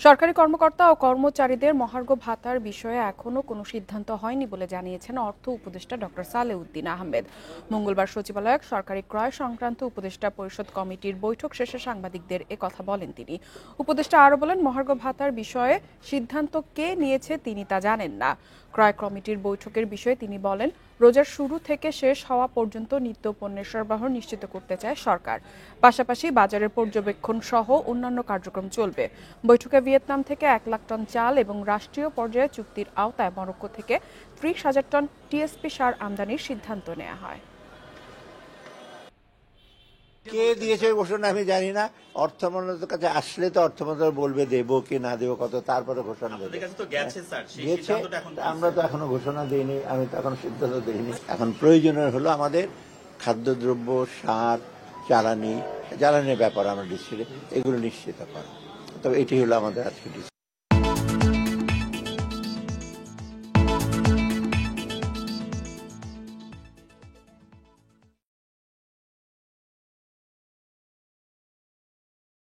সরকারি কর্মকর্তা ও কর্মচারীদের মহার্ঘ ভাতার বিষয়ে এখনো কোনো সিদ্ধান্ত হয়নি বলে জানিয়েছেন অর্থ উপদেষ্টা ডক্টর সালেউদ্দিন আহমেদ। মঙ্গলবার সচিবালয়ে সরকারি ক্রয় সংক্রান্ত উপদেষ্টা পরিষদ কমিটির বৈঠক শেষে সাংবাদিকদের কথা বলেন তিনি। উপদেষ্টা আরও বলেন, মহার্ঘ ভাতার বিষয়ে সিদ্ধান্ত কে নিয়েছে তিনি তা জানেন না। ক্রয় কমিটির বৈঠকের বিষয়ে তিনি বলেন, রোজার শুরু থেকে শেষ হওয়া পর্যন্ত নিত্য পণ্যের সরবরাহ নিশ্চিত করতে চায় সরকার। পাশাপাশি বাজারের পর্যবেক্ষণ সহ অন্যান্য কার্যক্রম চলবে। বৈঠকে ভিয়েতনাম থেকে 1 লাখ টন চাল এবং রাষ্ট্রীয় পর্যায়ে চুক্তির আওতায় মরক্কো থেকে 30,000 টন টিএসপি সার আমদানির সিদ্ধান্ত নেওয়া হয়। কে দিয়েছে ঘোষণা আমি জানি না। অর্থ মন্ত্রণালয়ের কাছে আসলে তো অর্থ মন্ত্রণালয় বলবে দেবো কি না দেবো কত, তারপরে ঘোষণা দেবে। গেছে, আমরা তো এখনো ঘোষণা দিইনি, আমি তো এখনো সিদ্ধান্ত দিইনি। এখন প্রয়োজনীয় হলো আমাদের খাদ্যদ্রব্য, সার, জ্বালানির ব্যাপার আমরা ডিসিশন এগুলো নিশ্চিত করা। তবে এটি হলো আমাদের আজকে ডিসিশন।